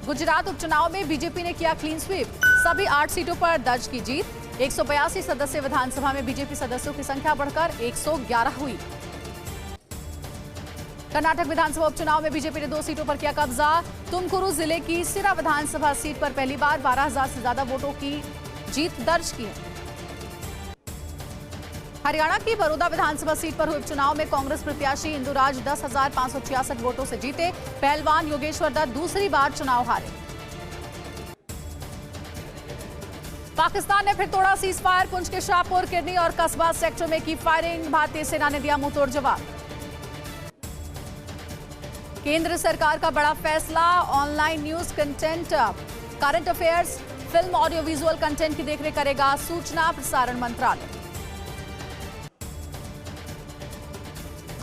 गुजरात उपचुनाव में बीजेपी ने किया क्लीन स्वीप, सभी 8 सीटों पर दर्ज की जीत। 182 सदस्य विधानसभा में बीजेपी सदस्यों की संख्या बढ़कर 111 हुई। कर्नाटक विधानसभा उपचुनाव में बीजेपी ने 2 सीटों पर किया कब्जा। तुमकुरू जिले की सिरा विधानसभा सीट पर पहली बार 12,000 से ज्यादा वोटों की जीत दर्ज की है। हरियाणा की बड़ौदा विधानसभा सीट पर हुए उपचुनाव में कांग्रेस प्रत्याशी इंदुराज 10,566 वोटों से जीते। पहलवान योगेश्वर दत्त दूसरी बार चुनाव हारे। पाकिस्तान ने फिर तोड़ा सीज फायर, पुंछ के शाहपुर, किरनी और कस्बा सेक्टर में की फायरिंग। भारतीय सेना ने दिया मुंहतोड़ जवाब। केंद्र सरकार का बड़ा फैसला, online news content, current affairs, film, audio visual content की देखरेख करेगा सूचना प्रसारण मंत्रालय।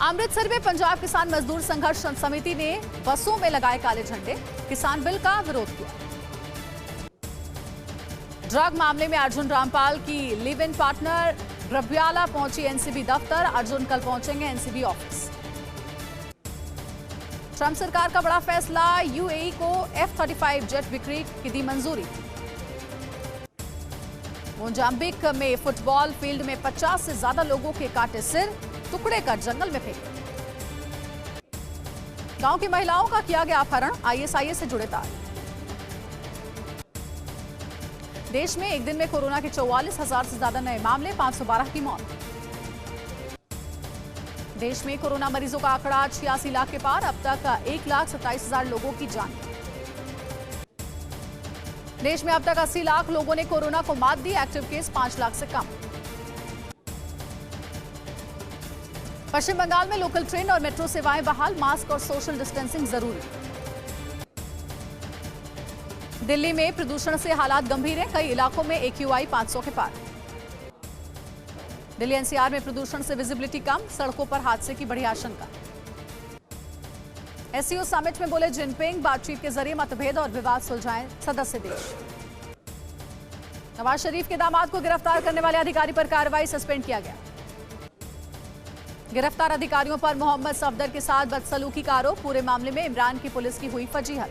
अमृतसर में पंजाब किसान मजदूर संघर्ष समिति ने बसों में लगाए काले झंडे, किसान बिल का विरोध किया। ड्रग मामले में अर्जुन रामपाल की लिव इन पार्टनर ब्रव्याला पहुंची एनसीबी दफ्तर। अर्जुन कल पहुंचेंगे एनसीबी ऑफिस। ट्रंप सरकार का बड़ा फैसला, यूएई को F-35 जेट बिक्री की दी मंजूरी। मोजाम्बिक में फुटबॉल फील्ड में 50 से ज्यादा लोगों के काटे सिर, टुकड़े कर जंगल में फेंके। गांव की महिलाओं का किया गया अपहरण, आईएसआईएस से जुड़े तार। देश में एक दिन में कोरोना के 44,000 से ज्यादा नए मामले, 512 की मौत। देश में कोरोना मरीजों का आंकड़ा 86 लाख के पार, अब तक 1,27,000 लोगों की जान। देश में अब तक 80 लाख लोगों ने कोरोना को मात दी, एक्टिव केस 5 लाख से कम। पश्चिम बंगाल में लोकल ट्रेन और मेट्रो सेवाएं बहाल, मास्क और सोशल डिस्टेंसिंग जरूरी। दिल्ली में प्रदूषण से हालात गंभीर हैं, कई इलाकों में AQI 500 के पार। दिल्ली एनसीआर में प्रदूषण से विजिबिलिटी कम, सड़कों पर हादसे की बड़ी आशंका। एससीओ समिट में बोले जिनपिंग, बातचीत के जरिए मतभेद और विवाद सुलझाएं सदस्य देश। नवाज शरीफ के दामाद को गिरफ्तार करने वाले अधिकारी पर कार्रवाई, सस्पेंड किया गया। गिरफ्तार अधिकारियों पर मोहम्मद सफदर के साथ बदसलूकी का आरोप, पूरे मामले में इमरान की पुलिस की हुई फजीहत।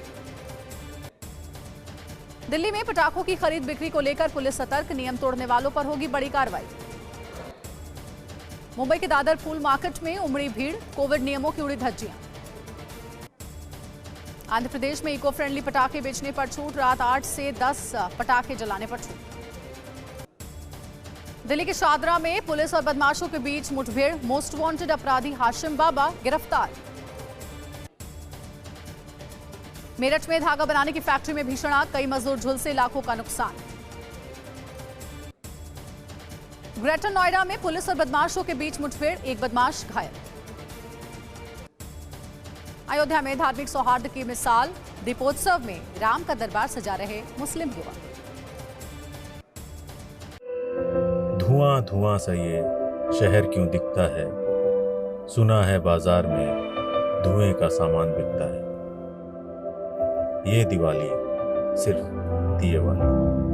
दिल्ली में पटाखों की खरीद बिक्री को लेकर पुलिस सतर्क, नियम तोड़ने वालों पर होगी बड़ी कार्रवाई। मुंबई के दादर फूल मार्केट में उमड़ी भीड़, कोविड नियमों की उड़ी धज्जियां। आंध्र प्रदेश में इको फ्रेंडली पटाखे बेचने पर छूट, रात 8 से 10 पटाखे जलाने पर छूट। दिल्ली के शादरा में पुलिस और बदमाशों के बीच मुठभेड़, मोस्ट वांटेड अपराधी हाशिम बाबा गिरफ्तार। मेरठ में धागा बनाने की फैक्ट्री में भीषण आग, कई मजदूर झुलसे, लाखों का नुकसान। ग्रेटर नोएडा में पुलिस और बदमाशों के बीच मुठभेड़, एक बदमाश घायल। अयोध्या में धार्मिक सौहार्द की मिसाल, दीपोत्सव में राम का दरबार सजा रहे मुस्लिम युवा। धुआं धुआं सा ये शहर क्यों दिखता है, सुना है बाजार में धुएं का सामान बिकता है। ये दिवाली सिर्फ दिए वाली।